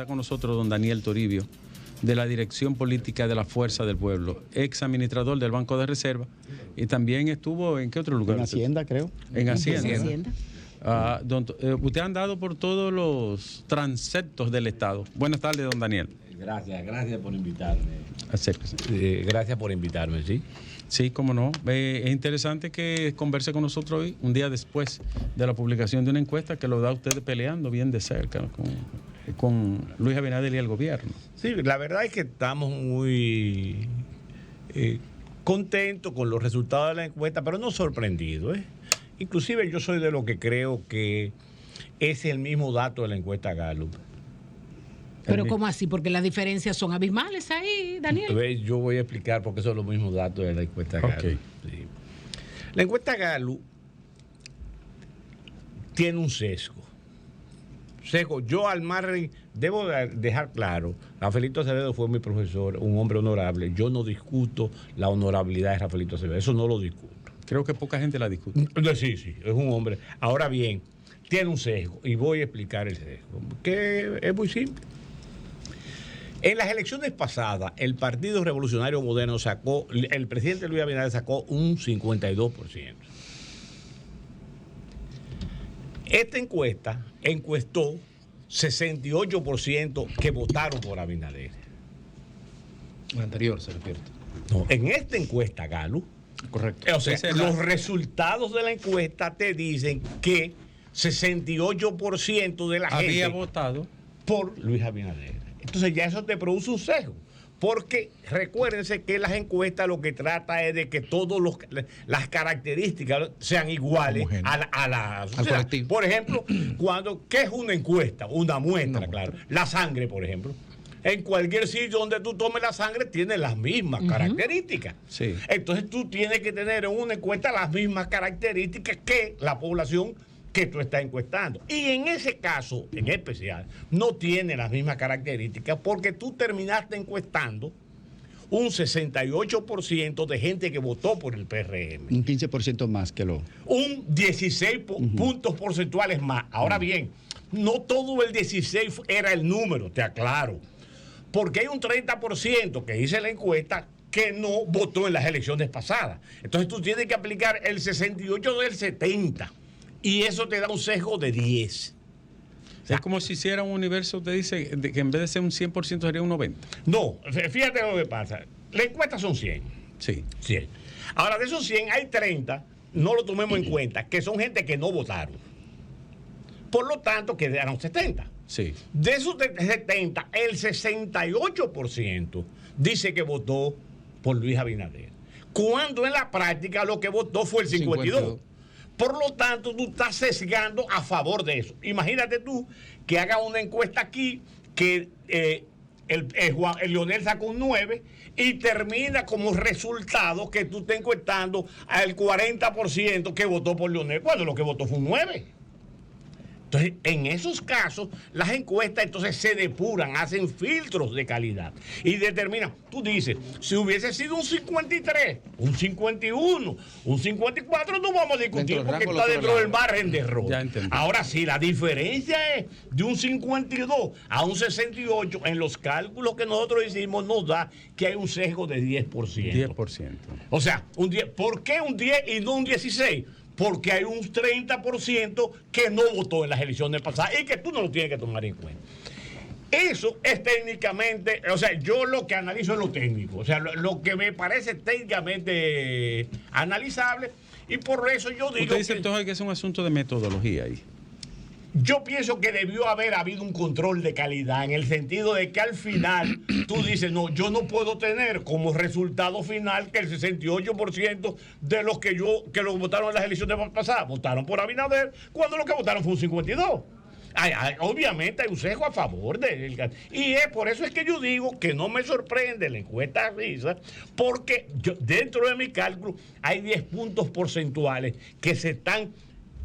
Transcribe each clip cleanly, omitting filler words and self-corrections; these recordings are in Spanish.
está con nosotros don Daniel Toribio, de la Dirección Política de la Fuerza del Pueblo, ex administrador del Banco de Reserva, y también estuvo ¿en qué otro lugar? En Hacienda, creo. En Hacienda. Usted ha andado por todos los transeptos del Estado. Buenas tardes, don Daniel. Gracias por invitarme. Acérquese. Gracias por invitarme, ¿sí? Sí, cómo no. Es interesante que converse con nosotros hoy, un día después de la publicación de una encuesta que lo da usted peleando bien de cerca con Luis Abinader y el gobierno. Sí, la verdad es que estamos muy contentos con los resultados de la encuesta, pero no sorprendidos, ¿eh? Inclusive yo soy de lo que creo que es el mismo dato de la encuesta Gallup. Pero ¿cómo así? Porque las diferencias son abismales ahí, Daniel. Yo voy a explicar por qué son los mismos datos de la encuesta Gallup. Okay. Sí. La encuesta Gallup tiene un sesgo. Yo al margen, debo dejar claro, Rafaelito Acevedo fue mi profesor, un hombre honorable. Yo no discuto la honorabilidad de Rafaelito Acevedo, eso no lo discuto. Creo que poca gente la discute. Sí, es un hombre. Ahora bien, tiene un sesgo y voy a explicar el sesgo, que es muy simple. En las elecciones pasadas, el Partido Revolucionario Moderno el presidente Luis Abinader sacó un 52%. Esta encuesta encuestó 68% que votaron por Abinader. La anterior, se refiere. No, en esta encuesta, Galo, correcto. O sea, los resultados de la encuesta te dicen que 68% de la gente había votado por Luis Abinader. Entonces ya eso te produce un sesgo. Porque recuérdense que las encuestas lo que trata es de que todas las características sean iguales al colectivo. Por ejemplo, ¿qué es una encuesta? Una muestra, claro. La sangre, por ejemplo. En cualquier sitio donde tú tomes la sangre tiene las mismas características. Sí. Entonces tú tienes que tener en una encuesta las mismas características que la población que tú estás encuestando. Y en ese caso, en especial, no tiene las mismas características porque tú terminaste encuestando un 68% de gente que votó por el PRM. Un 15% más que lo... Un 16 puntos porcentuales más. Ahora bien, no todo el 16 era el número, te aclaro. Porque hay un 30% que dice la encuesta que no votó en las elecciones pasadas. Entonces tú tienes que aplicar el 68 del 70. Y eso te da un sesgo de 10. O sea, es como si hiciera un universo, usted dice, que en vez de ser un 100% sería un 90%. No, fíjate lo que pasa. Las encuestas son 100. Sí. 100. Ahora, de esos 100 hay 30, no lo tomemos en cuenta, que son gente que no votaron. Por lo tanto, quedaron 70. Sí. De esos 70, el 68% dice que votó por Luis Abinader. Cuando en la práctica lo que votó fue el 52%. Por lo tanto, tú estás sesgando a favor de eso. Imagínate tú que haga una encuesta aquí que el Leonel sacó un 9 y termina como resultado que tú estés encuestando al 40% que votó por Leonel, cuando lo que votó fue un 9. Entonces, en esos casos, las encuestas entonces se depuran, hacen filtros de calidad y determinan. Tú dices, si hubiese sido un 53, un 51, un 54, no vamos a discutir porque está dentro del margen de error. Ahora sí, la diferencia es de un 52 a un 68. En los cálculos que nosotros hicimos nos da que hay un sesgo de 10%. 10%. O sea, un 10. ¿Por qué un 10 y no un 16? Porque hay un 30% que no votó en las elecciones pasadas y que tú no lo tienes que tomar en cuenta. Eso es técnicamente, o sea, yo lo que analizo es lo técnico, o sea, lo que me parece técnicamente analizable, y por eso yo digo... Usted dice entonces que es un asunto de metodología ahí. Yo pienso que debió haber habido un control de calidad en el sentido de que al final tú dices, no, yo no puedo tener como resultado final que el 68% de los que los votaron en las elecciones pasadas votaron por Abinader, cuando los que votaron fue un 52%. Obviamente hay un sesgo a favor de él. Y por eso es que yo digo que no me sorprende la encuesta RISA, porque dentro de mi cálculo hay 10 puntos porcentuales que se están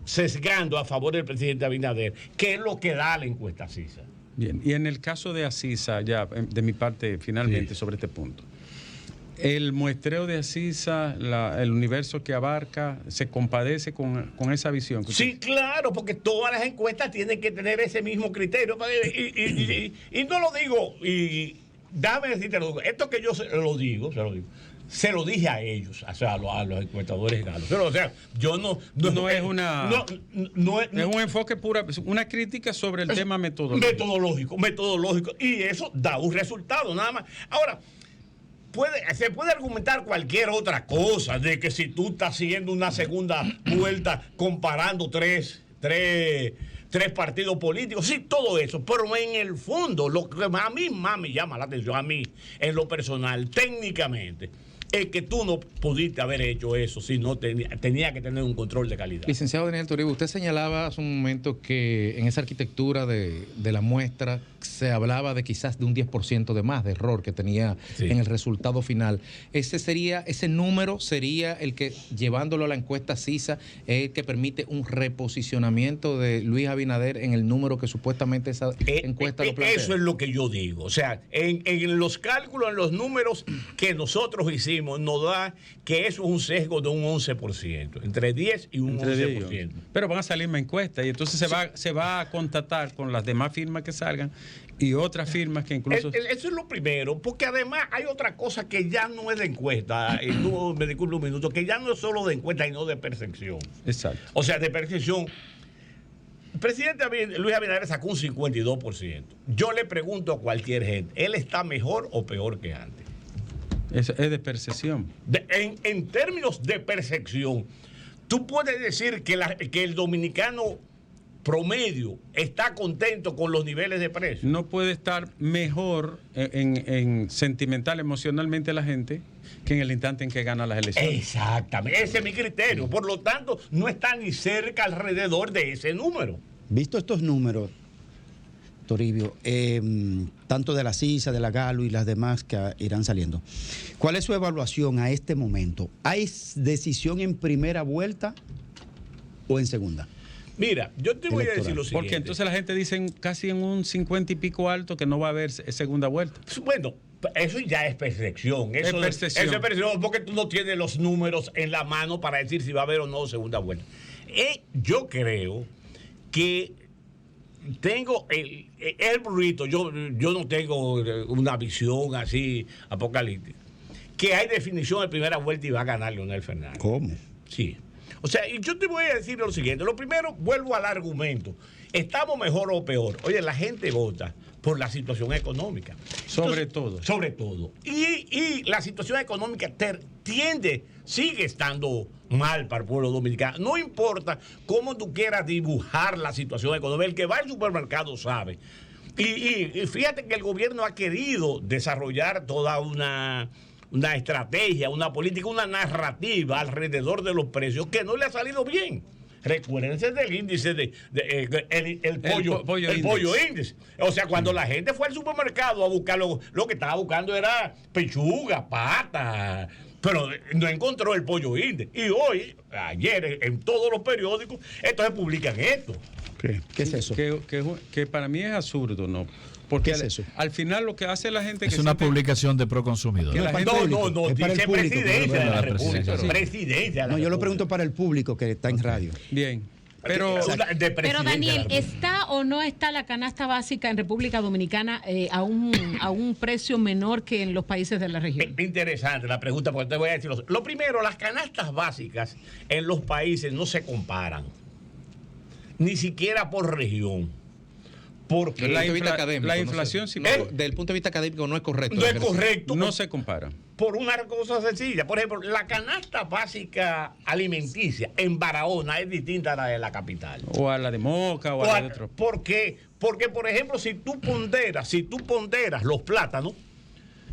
sesgando a favor del presidente Abinader, que es lo que da la encuesta CISA. Bien, y en el caso de Asisa, ya de mi parte finalmente sobre este punto, El muestreo de Asisa, el universo que abarca, se compadece con esa visión. Sí, claro, porque todas las encuestas tienen que tener ese mismo criterio. Y no lo digo, y déjame decirte, esto que yo se lo dije a ellos, o sea, a los encuestadores galos. Pero, o sea, yo no es una. Es un enfoque pura, una crítica sobre el tema metodológico. Metodológico. Y eso da un resultado, nada más. Ahora, se puede argumentar cualquier otra cosa, de que si tú estás haciendo una segunda vuelta comparando tres partidos políticos, sí, todo eso, pero en el fondo, lo que a mí más me llama la atención, a mí, en lo personal, técnicamente, es que tú no pudiste haber hecho eso si no tenía que tener un control de calidad. Licenciado Daniel Toribio, usted señalaba hace un momento que en esa arquitectura de la muestra se hablaba de quizás de un 10% de más de error que tenía en el resultado final. Ese número sería el que, llevándolo a la encuesta CISA, es el que permite un reposicionamiento de Luis Abinader en el número que supuestamente esa encuesta lo plantea. Eso es lo que yo digo. O sea, en los cálculos, en los números que nosotros hicimos, nos da que eso es un sesgo de un 11%, entre 10 y un 11%. Pero van a salir más encuestas y entonces se va a contactar con las demás firmas que salgan y otras firmas que incluso... Eso es lo primero, porque además hay otra cosa que ya no es de encuesta, y tú me disculpas un minuto, que ya no es solo de encuesta y no de percepción. Exacto. O sea, de percepción. El presidente Luis Abinader sacó un 52%. Yo le pregunto a cualquier gente, ¿él está mejor o peor que antes? Es de percepción. En términos de percepción, tú puedes decir que el dominicano promedio está contento con los niveles de precio. No puede estar mejor en sentimental, emocionalmente la gente que en el instante en que gana las elecciones. Exactamente, ese es mi criterio. Por lo tanto, no está ni cerca alrededor de ese número. Visto estos números, Toribio, tanto de la CISA, de la Galo y las demás que irán saliendo, ¿cuál es su evaluación a este momento? ¿Hay decisión en primera vuelta o en segunda? Mira, yo te voy a decir lo siguiente. Porque entonces la gente dice casi en un 50 y pico alto que no va a haber segunda vuelta. Bueno, eso ya es percepción. Eso es percepción porque tú no tienes los números en la mano para decir si va a haber o no segunda vuelta. Yo creo que tengo el burrito, yo no tengo una visión así apocalíptica, que hay definición de primera vuelta y va a ganar Leonel Fernández. ¿Cómo? Sí. O sea, y yo te voy a decir lo siguiente. Lo primero, vuelvo al argumento. ¿Estamos mejor o peor? Oye, la gente vota por la situación económica. Sobre todo. Y la situación económica sigue estando mal para el pueblo dominicano. No importa cómo tú quieras dibujar la situación económica. El que va al supermercado sabe. Y fíjate que el gobierno ha querido desarrollar toda una estrategia, una política, una narrativa alrededor de los precios que no le ha salido bien. Recuérdense del índice el pollo índice. O sea, cuando la gente fue al supermercado a buscar lo que estaba buscando era pechuga, pata, pero no encontró el pollo índice. Y ayer, en todos los periódicos, entonces publican esto. ¿Qué es eso? Que para mí es absurdo, ¿no? Porque ¿Qué es eso? al final lo que hace la gente... Es una publicación de Proconsumidor. No, dice presidencia de la República. Sí. Presidencia de la No, yo lo República. pregunto para el público que está en radio. Bien. Pero Daniel, ¿está o no está la canasta básica en República Dominicana a un precio menor que en los países de la región? Interesante la pregunta, porque te voy a decir lo primero, las canastas básicas en los países no se comparan, ni siquiera por región. Porque la inflación, no sé. Del punto de vista académico, no es correcto. No es correcto. No se compara. Por una cosa sencilla. Por ejemplo, la canasta básica alimenticia en Barahona es distinta a la de la capital. O a la de Moca o a la de otro. ¿Por qué? Porque, por ejemplo, si tú ponderas los plátanos,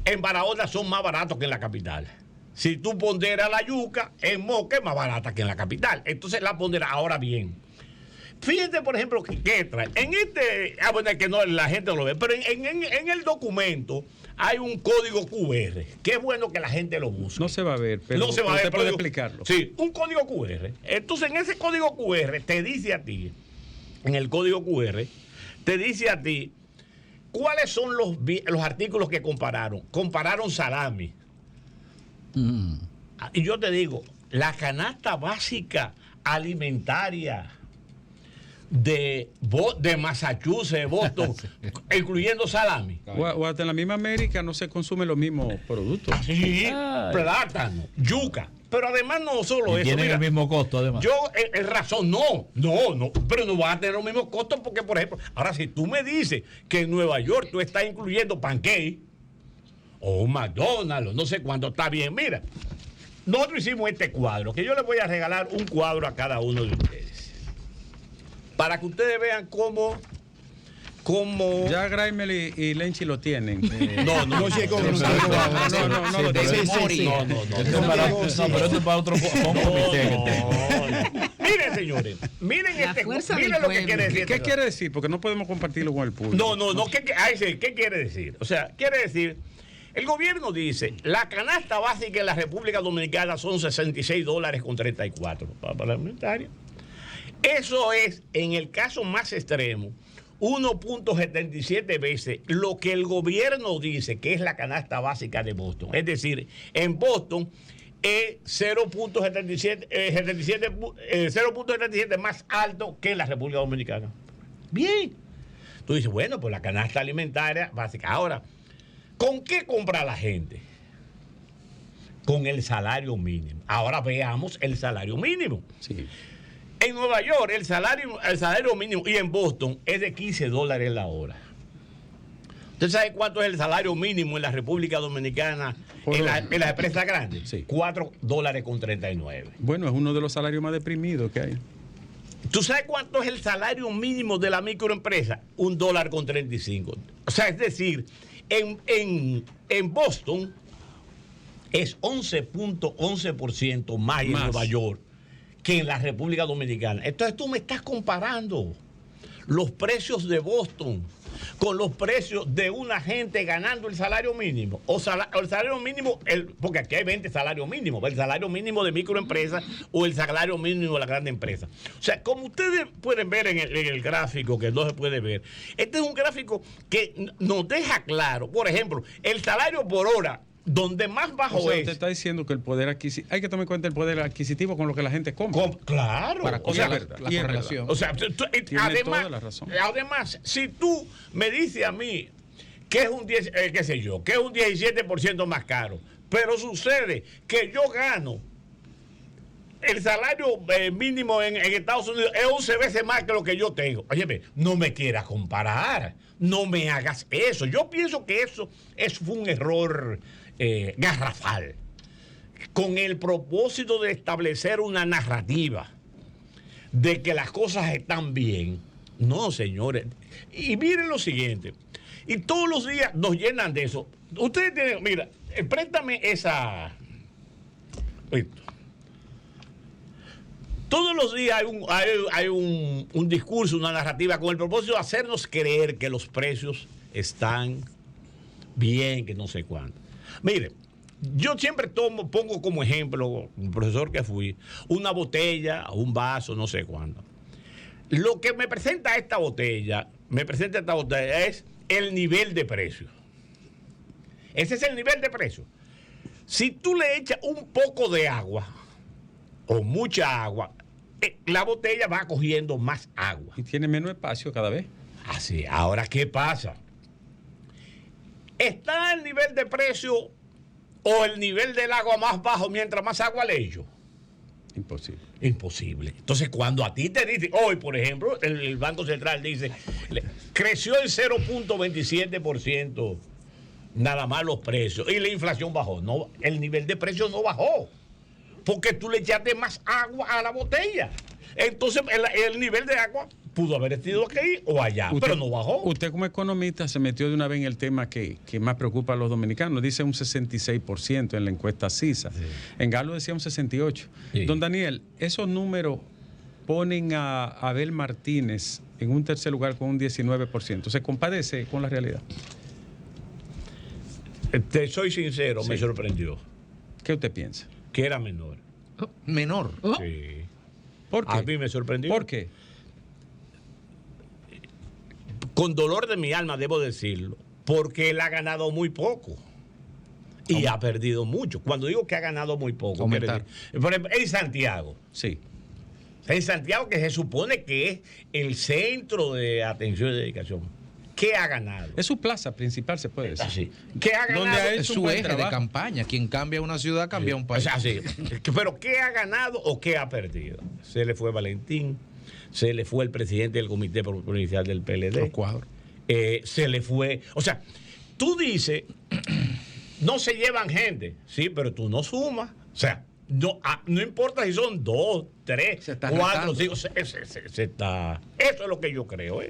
en Barahona son más baratos que en la capital. Si tú ponderas la yuca, en Moca es más barata que en la capital. Entonces la ponderas. Ahora bien, fíjense, por ejemplo, ¿qué trae? Bueno, es que no, la gente no lo ve, pero en el documento hay un código QR, que es bueno que la gente lo busque. No se va a ver, pero usted puede explicarlo. Sí, un código QR. Entonces, en ese código QR te dice a ti, cuáles son los artículos que compararon. Compararon salami, Y yo te digo, la canasta básica alimentaria de Massachusetts, de Boston, incluyendo salami. O hasta en la misma América no se consumen los mismos productos. Sí, plátano, yuca. Pero además no solo eso. Tienen el mismo costo, además. Yo, en razón, no, pero no van a tener los mismos costos porque, por ejemplo, ahora si tú me dices que en Nueva York tú estás incluyendo pancake o un McDonald's, o no sé cuánto, está bien. Mira, nosotros hicimos este cuadro, que yo les voy a regalar un cuadro a cada uno de ustedes, para que ustedes vean cómo ya Graimel y Lenchi lo tienen. No, pero esto es para otro Miren, señores, miren lo que quiere decir. ¿Qué quiere decir? Porque no podemos compartirlo con el público. No, ¿qué quiere decir? O sea, quiere decir, el gobierno dice, la canasta básica en la República Dominicana son $66.34 para la alimentaria. Eso es, en el caso más extremo, 1.77 veces lo que el gobierno dice que es la canasta básica de Boston. Es decir, en Boston es 0.77 más alto que en la República Dominicana. Bien. Tú dices, bueno, pues la canasta alimentaria básica. Ahora, ¿con qué compra la gente? Con el salario mínimo. Ahora veamos el salario mínimo. Sí. En Nueva York el salario mínimo y en Boston es de $15 la hora. ¿Usted sabe cuánto es el salario mínimo en la República Dominicana en las empresas grandes? Sí. $4.39. Bueno, es uno de los salarios más deprimidos que hay. ¿Tú sabes cuánto es el salario mínimo de la microempresa? $1.35. O sea, es decir, en Boston es 11.11% más en Nueva York que en la República Dominicana. Entonces tú me estás comparando los precios de Boston con los precios de una gente ganando el salario mínimo. O el salario mínimo, porque aquí hay 20 salarios mínimos, el salario mínimo de microempresas o el salario mínimo de la grande empresa. O sea, como ustedes pueden ver en el gráfico, que no se puede ver, este es un gráfico que nos deja claro, por ejemplo, el salario por hora, donde más bajo es. Usted está diciendo que el poder adquisitivo, hay que tomar en cuenta el poder adquisitivo con lo que la gente compra. Claro. Para o sea, la correlación. O sea, toda la razón. Además, si tú me dices a mí que es un 10, qué sé yo, que es un 17% más caro, pero sucede que yo gano el salario mínimo en Estados Unidos es 11 veces más que lo que yo tengo. Oye, no me quieras comparar, no me hagas eso. Yo pienso que eso fue un error garrafal, con el propósito de establecer una narrativa de que las cosas están bien. No, señores. Y miren lo siguiente, y todos los días nos llenan de eso. Ustedes tienen, mira, préstame esa. Todos los días hay un discurso, una narrativa con el propósito de hacernos creer que los precios están bien, que no sé cuánto. Mire, yo siempre pongo como ejemplo, un profesor que fui, una botella, un vaso, no sé cuánto. Lo que me presenta esta botella es el nivel de precio. Ese es el nivel de precio. Si tú le echas un poco de agua o mucha agua, la botella va cogiendo más agua. Y tiene menos espacio cada vez. Así, ahora, ¿qué pasa? ¿Está el nivel de precio o el nivel del agua más bajo mientras más agua le echo? Imposible. Imposible. Entonces, cuando a ti te dicen, hoy, por ejemplo, el Banco Central dice, creció el 0.27% nada más los precios y la inflación bajó. No, el nivel de precio no bajó, porque tú le echaste más agua a la botella. Entonces, el nivel de agua pudo haber sido aquí o allá, pero no bajó. Usted como economista se metió de una vez en el tema que más preocupa a los dominicanos. Dice un 66% en la encuesta CISA. Sí. En Galo decía un 68%. Sí. Don Daniel, esos números ponen a Abel Martínez en un tercer lugar con un 19%. ¿Se compadece con la realidad? Te soy sincero, sí. Me sorprendió. ¿Qué usted piensa? Que era menor. ¿Menor? Sí. ¿Por qué? A mí me sorprendió. ¿Por qué? Con dolor de mi alma debo decirlo, porque él ha ganado muy poco. Y ha perdido mucho. Cuando digo que ha ganado muy poco, por ejemplo, en Santiago. Sí. En Santiago, que se supone que es el centro de atención y dedicación. ¿Qué ha ganado? Es su plaza principal, se puede decir. Así. ¿Qué ha ganado? Donde ha Es hecho su un buen eje trabajo. de campaña. Quien cambia una ciudad, cambia un país. O sea, sí. Pero ¿qué ha ganado o qué ha perdido? Se le fue Valentín, se le fue el presidente del comité provincial del PLD. Los cuadros. Se le fue. O sea, tú dices, no se llevan gente, sí, pero tú no sumas. O sea, no importa si son 2, 3, 4, 5, se está. Eso es lo que yo creo.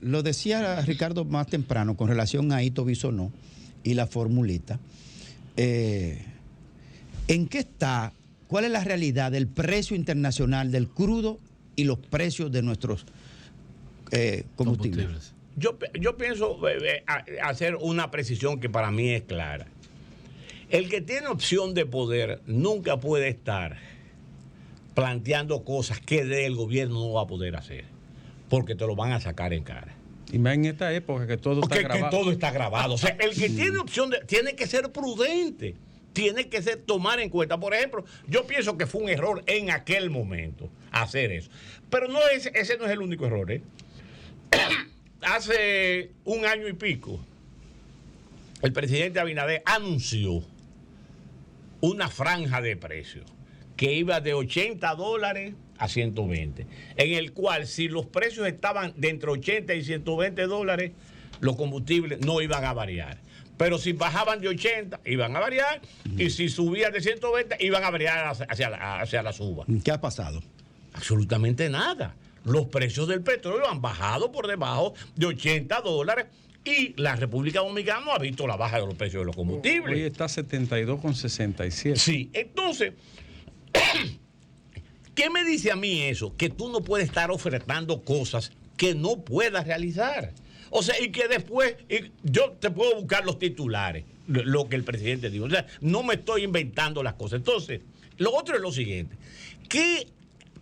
Lo decía Ricardo más temprano con relación a Ito Bisonó y la formulita. ¿En qué está? ¿Cuál es la realidad del precio internacional del crudo y los precios de nuestros combustibles? Yo pienso hacer una precisión que para mí es clara. El que tiene opción de poder nunca puede estar planteando cosas que del gobierno no va a poder hacer, porque te lo van a sacar en cara. Y más en esta época que todo está grabado. Que todo está grabado. O sea, el que tiene opción tiene que ser prudente, tiene que tomar en cuenta. Por ejemplo, yo pienso que fue un error en aquel momento hacer eso. Pero ese no es el único error, ¿eh? Hace un año y pico, el presidente Abinader anunció una franja de precios que iba de $80 a 120, en el cual si los precios estaban de entre 80 y 120 dólares, los combustibles no iban a variar. Pero si bajaban de 80, iban a variar, y si subían de 120, iban a variar hacia la suba. ¿Qué ha pasado? Absolutamente nada. Los precios del petróleo han bajado por debajo de 80 dólares y la República Dominicana no ha visto la baja de los precios de los combustibles. Hoy está 72,67. Sí, entonces, ¿qué me dice a mí eso? Que tú no puedes estar ofertando cosas que no puedas realizar. O sea, y que después, yo te puedo buscar los titulares, lo que el presidente dijo. O sea, no me estoy inventando las cosas. Entonces, lo otro es lo siguiente. ¿Qué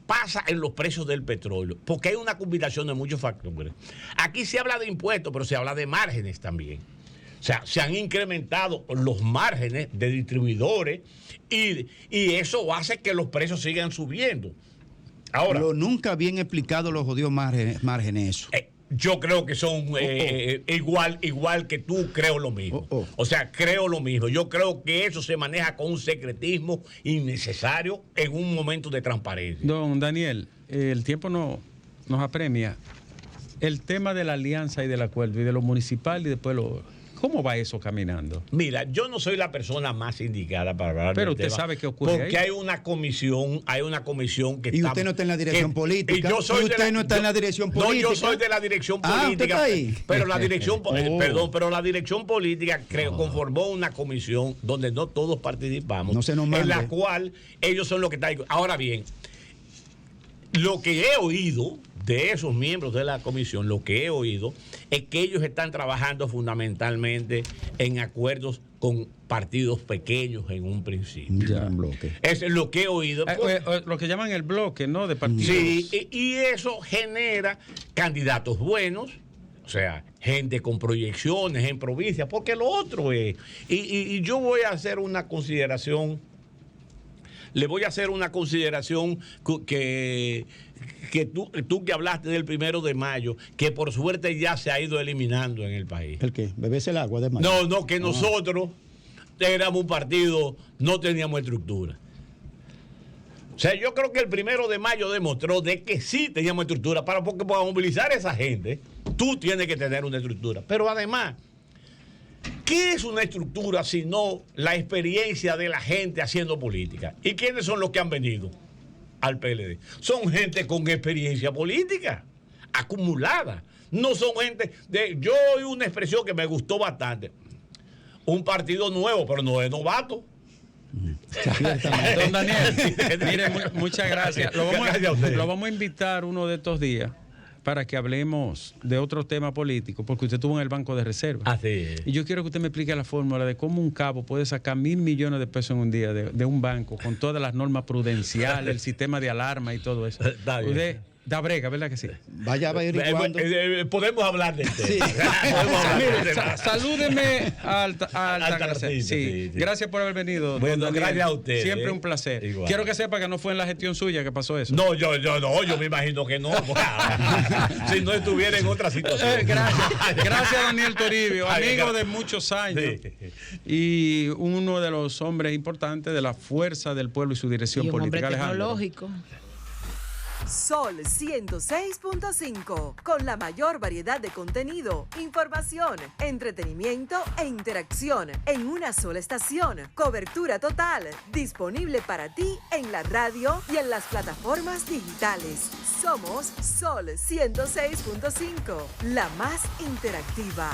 pasa en los precios del petróleo? Porque hay una combinación de muchos factores. Aquí se habla de impuestos, pero se habla de márgenes también. O sea, se han incrementado los márgenes de distribuidores y eso hace que los precios sigan subiendo. Ahora, Pero nunca bien explicado los jodidos márgenes eso. Yo creo que son igual que tú, creo lo mismo. O sea, creo lo mismo. Yo creo que eso se maneja con un secretismo innecesario en un momento de transparencia. Don Daniel, el tiempo nos apremia. El tema de la alianza y del acuerdo y de lo municipal y después ¿cómo va eso caminando? Mira, yo no soy la persona más indicada para hablar Pero del usted tema, sabe qué ocurre porque ahí. hay una comisión que Y está... usted no está en la dirección política. Y yo soy usted no está en la dirección política. No, yo soy de la dirección política. ¿Usted está ahí? Pero la dirección, pero la dirección política conformó una comisión donde no todos participamos. No se nos mande. En la cual ellos son los que están... Ahora bien, lo que he oído de esos miembros de la comisión, lo que he oído es que ellos están trabajando fundamentalmente en acuerdos con partidos pequeños en un principio. Ya. Un bloque. Eso es lo que he oído. Lo que llaman el bloque, ¿no? De partidos. Sí, y eso genera candidatos buenos, o sea, gente con proyecciones en provincias, porque lo otro es, y yo voy a hacer una consideración, le voy a hacer una consideración que tú que hablaste del 1 de mayo, que por suerte ya se ha ido eliminando en el país. ¿El qué? ¿Bebés el agua de mayo? No, que nosotros éramos un partido, no teníamos estructura. O sea, yo creo que el 1 de mayo demostró de que sí teníamos estructura, porque para movilizar a esa gente, tú tienes que tener una estructura. Pero además, ¿qué es una estructura sino la experiencia de la gente haciendo política? ¿Y quiénes son los que han venido al PLD? Son gente con experiencia política acumulada. No son gente de... Yo oí una expresión que me gustó bastante. Un partido nuevo, pero no es novato. Don Daniel, mire, muchas gracias. Lo vamos a invitar uno de estos días para que hablemos de otro tema político, porque usted estuvo en el Banco de Reserva. Así es. Y yo quiero que usted me explique la fórmula de cómo un cabo puede sacar 1.000 millones de pesos en un día de un banco, con todas las normas prudenciales, el sistema de alarma y todo eso. Está bien. Da brega, ¿verdad que sí? Vaya averiguando. Podemos hablar del tema. Sí. Podemos hablar del Mire, tema. salúdeme al Altagracia. Sí, gracias por haber venido. Bueno, don Daniel. gracias a usted. Siempre un placer. Igual. Quiero que sepa que no fue en la gestión suya que pasó eso. No, yo me imagino que no. Si no estuviera en otra situación. Gracias, Daniel Toribio, Ay, amigo gracias. de muchos años Sí. y uno de los hombres importantes de la fuerza del pueblo y su dirección Y un hombre política. Alejandro. tecnológico. Sol 106.5, con la mayor variedad de contenido, información, entretenimiento e interacción en una sola estación. Cobertura total, disponible para ti en la radio y en las plataformas digitales. Somos Sol 106.5, la más interactiva.